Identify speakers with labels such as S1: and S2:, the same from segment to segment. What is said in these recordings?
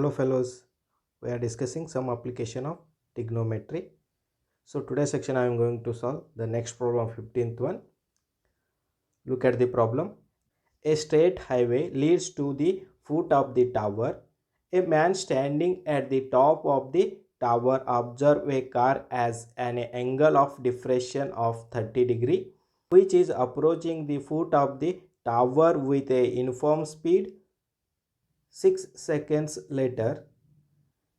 S1: Hello fellows, we are discussing some application of trigonometry. So today's section I am going to solve the next problem, 15th one. Look at the problem. A straight highway leads to the foot of the tower. A man standing at the top of the tower observes a car as an angle of diffraction of 30 degree, which is approaching the foot of the tower with a uniform speed. 6 seconds later,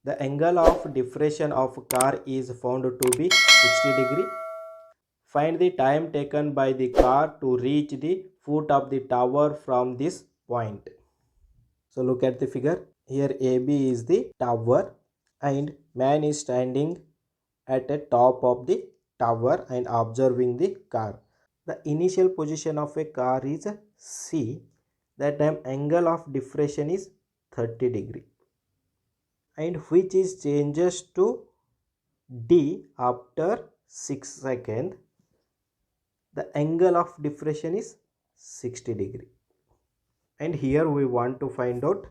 S1: the angle of diffraction of car is found to be 60 degree. Find the time taken by the car to reach the foot of the tower from this point. So look at the figure. Here AB is the tower and man is standing at the top of the tower and observing the car. The initial position of a car is C. That time angle of diffraction is 30 degree, and which is changes to D after 6 seconds. The angle of diffraction is 60 degree, and here we want to find out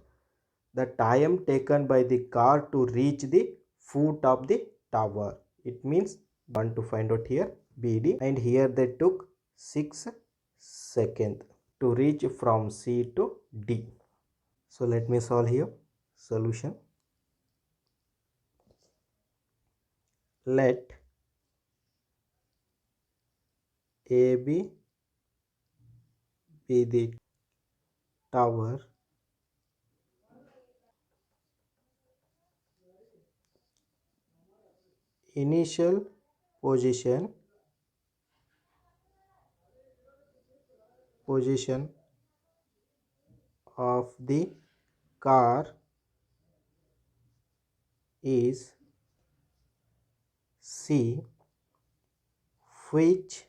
S1: the time taken by the car to reach the foot of the tower. It means want to find out here BD, and here they took 6 seconds to reach from C to D. So let me solve here. Solution: let AB be the tower initial position of the car is C, which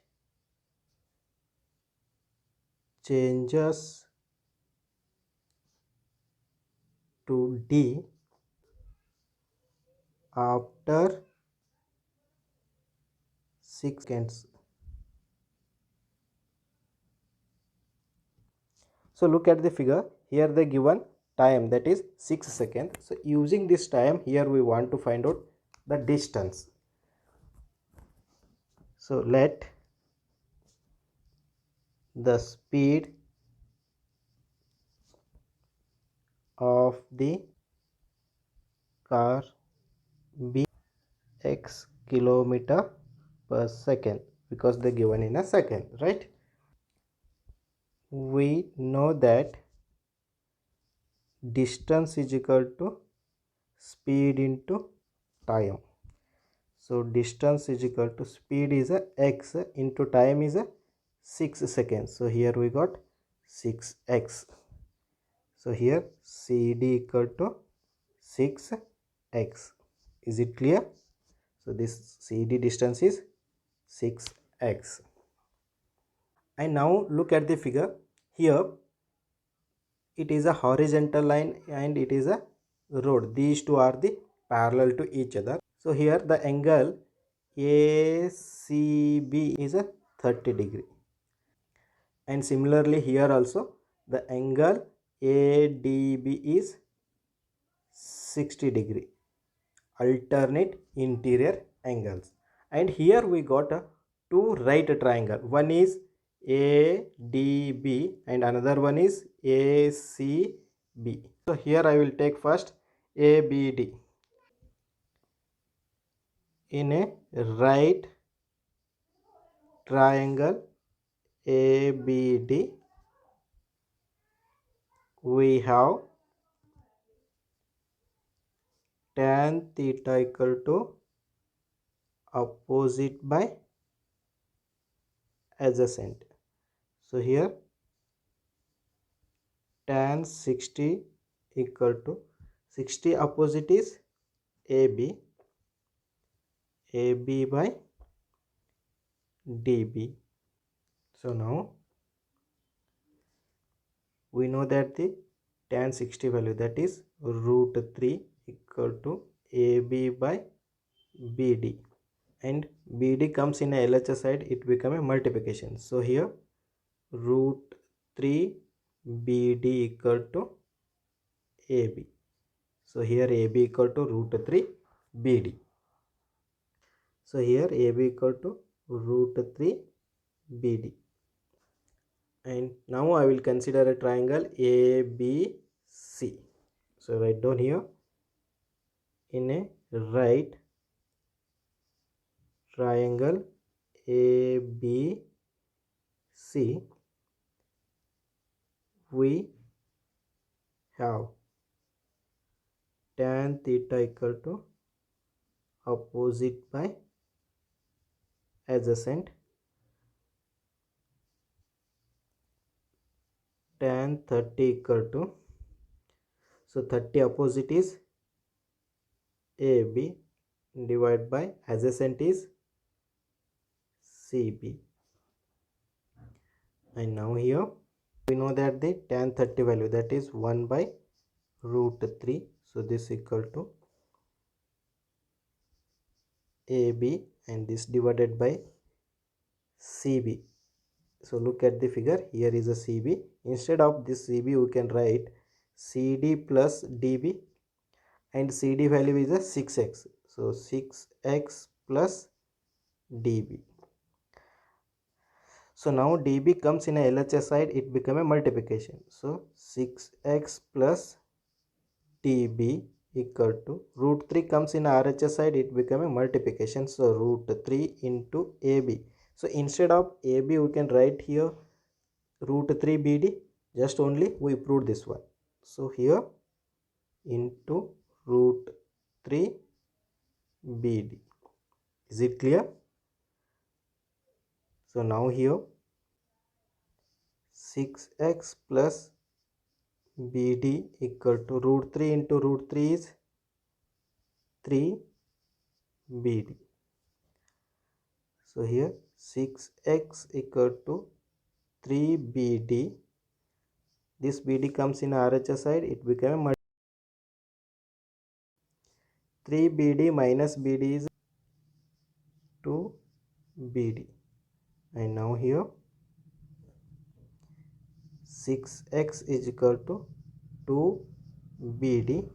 S1: changes to D after 6 seconds. So look at the figure. Here they given time, that is 6 seconds. So using this time, here we want to find out the distance. So let the speed of the car be x kilometer per second, because they given in a second, right? We know that distance is equal to speed into time. So distance is equal to speed is a x into time is a 6 seconds. So here we got 6x. So here CD equal to 6x. Is it clear? So this CD distance is 6x. And now look at the figure. Here it is a horizontal line and it is a road. These two are the parallel to each other. So here the angle ACB is a 30 degree, and similarly here also the angle ADB is 60 degree, alternate interior angles. And here we got a two right triangle. One is ADB and another one is ACB. So here I will take first ABD. In a right triangle ABD, we have tan theta equal to opposite by adjacent. So here tan 60 equal to 60 opposite is AB, AB by DB. So now we know that the tan 60 value, that is root 3 equal to AB by BD, and BD comes in a LHS side, it become a multiplication. So here root 3 BD equal to AB. So here AB equal to root 3 BD. So here AB equal to root 3 BD. And now I will consider a triangle ABC. So write down here, in a right triangle ABC, we have tan theta equal to opposite by adjacent, tan 30 equal to, so 30 opposite is AB divided by adjacent is CB. And now here we know that the tan 30 value, that is 1 by root 3. So this equal to AB and this divided by CB. So look at the figure, here is a CB. Instead of this CB we can write CD plus DB, and CD value is a 6x. So 6x plus DB. So now DB comes in a LHS side, it become a multiplication. So 6x plus DB equal to root 3 comes in RHS side, it become a multiplication. So root 3 into AB. So instead of AB we can write here root 3 BD, just only we proved this one. So here into root 3 BD. Is it clear? So now here 6x plus BD equal to root 3 into root 3 is 3 BD. So here 6x equal to 3 BD. This BD comes in RHS side, it became 3 BD minus BD is 2 BD. And now here 6x is equal to 2 BD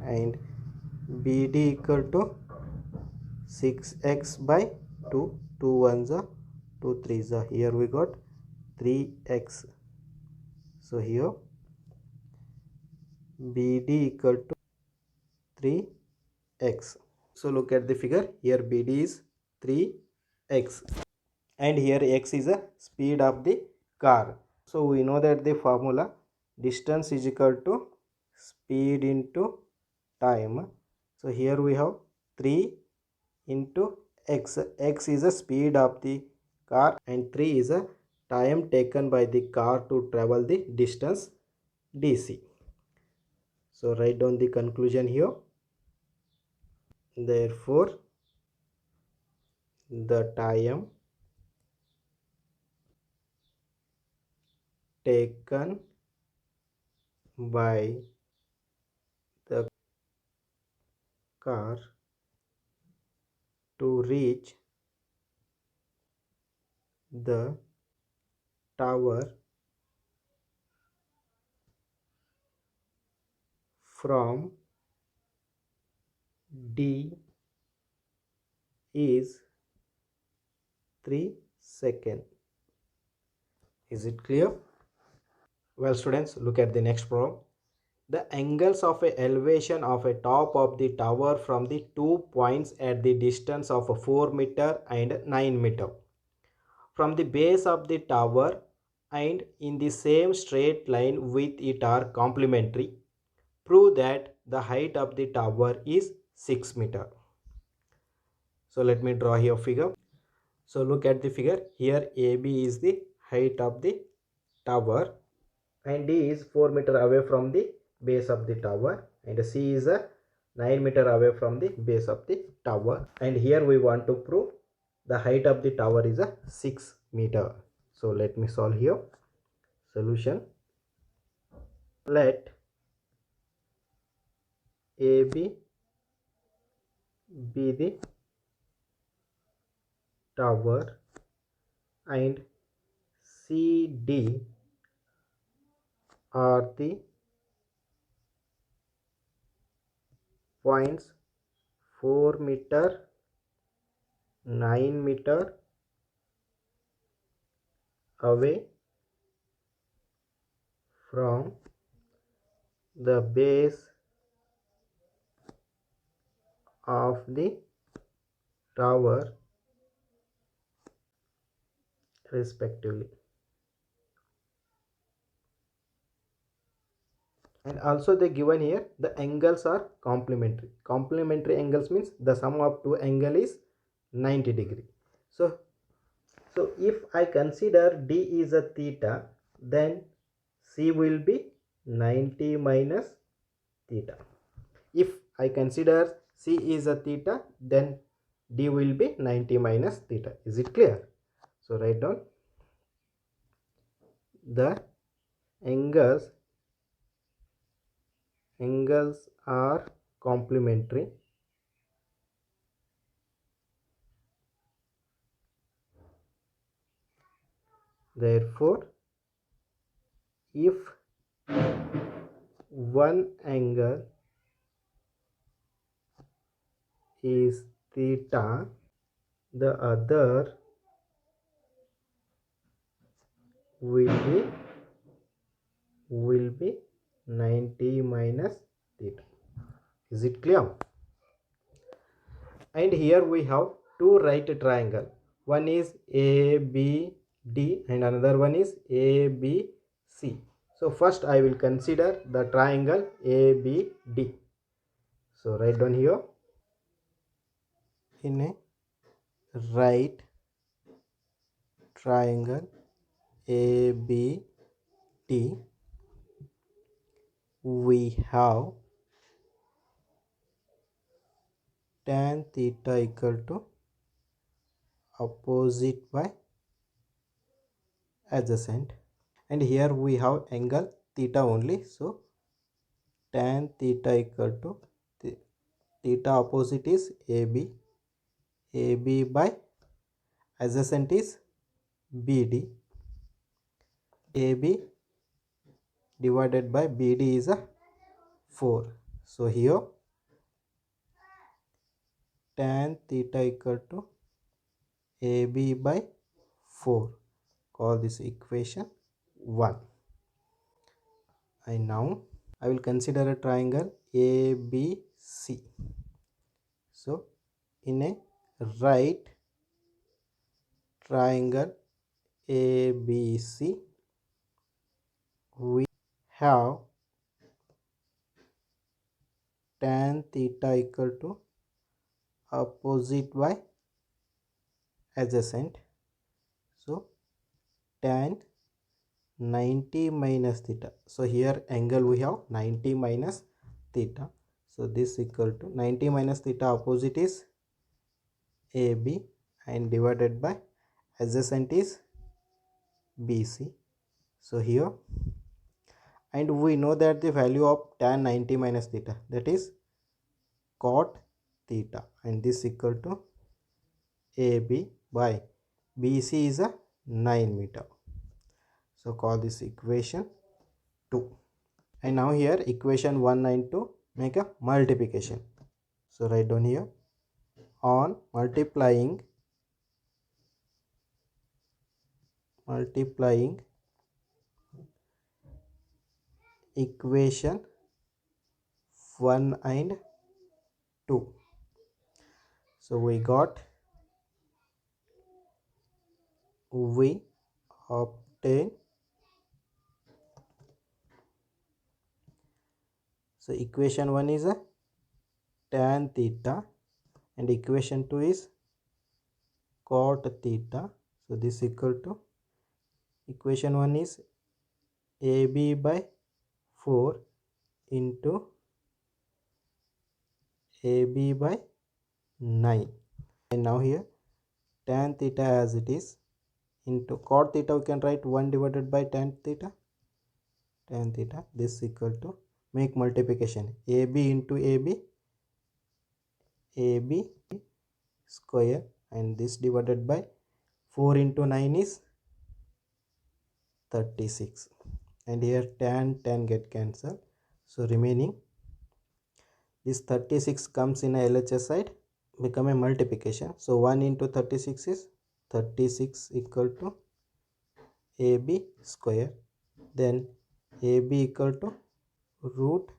S1: and BD equal to 6x by 2. 2 1s are 2 3s are. Here we got 3x. So here BD equal to 3x. So look at the figure, here BD is 3x and here x is a speed of the car. So we know that the formula, distance is equal to speed into time. So here we have 3 into x. X is the speed of the car and 3 is a time taken by the car to travel the distance DC. So write down the conclusion here. Therefore the time taken by the car to reach the tower from D is 3 seconds. Is it clear? Well students, look at the next problem. The angles of a elevation of a top of the tower from the 2 points at the distance of 4 meter and 9 meter from the base of the tower and in the same straight line with it are complementary. Prove that the height of the tower is 6 meter. So let me draw here figure. So look at the figure, here AB is the height of the tower and D is 4 meter away from the base of the tower and C is a 9 meter away from the base of the tower, and here we want to prove the height of the tower is a 6 meter. So let me solve here. Solution: let AB be the tower and CD are the points 4 meter, 9 meter away from the base of the tower respectively. And also they given here the angles are complementary. Complementary angles means the sum of two angle is 90 degree. So if I consider D is a theta, then C will be 90 minus theta. If I consider C is a theta, then D will be 90 minus theta. Is it clear? So write down the angles are complementary. Therefore, if one angle is theta, the other will be 90 minus theta. Is it clear? And here we have two right triangle. One is ABD and another one is ABC. So first I will consider the triangle ABD. So write down here, in a right triangle ABD we have tan theta equal to opposite by adjacent, and here we have angle theta only, so tan theta equal to theta opposite is AB by adjacent is BD. AB divided by BD is a 4. So here tan theta equal to AB by 4. Call this equation 1. And now I will consider a triangle ABC. So in a right triangle ABC we have tan theta equal to opposite by adjacent, so tan 90 minus theta. So here angle we have 90 minus theta, so this equal to 90 minus theta opposite is AB and divided by adjacent is BC. So here, and we know that the value of tan 90 minus theta, that is cot theta, and this equal to AB by BC is a 9 meter. So call this equation 2. And now here equation 1 and 2 make a multiplication. So write down here, on multiplying equation 1 and 2. So we obtain, so equation 1 is a tan theta and equation 2 is cot theta. So this equal to equation 1 is AB by 4 into AB by 9. And now here tan theta as it is into cot theta, we can write 1 divided by tan theta. This equal to, make multiplication, AB into AB square, and this divided by 4 into 9 is 36, and here tan get cancelled, so remaining This 36 comes in a LHS side, become a multiplication. So 1 into 36 is 36 equal to AB square. Then AB equal to root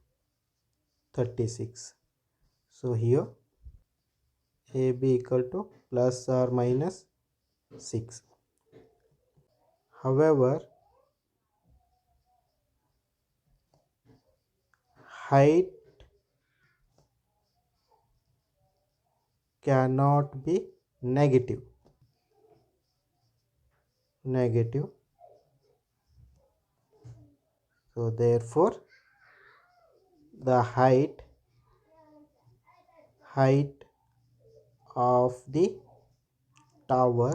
S1: 36. So here AB equal to plus or minus 6. However, height cannot be negative. So therefore the height of the tower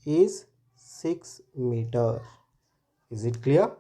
S1: is 6 meter. Is it clear?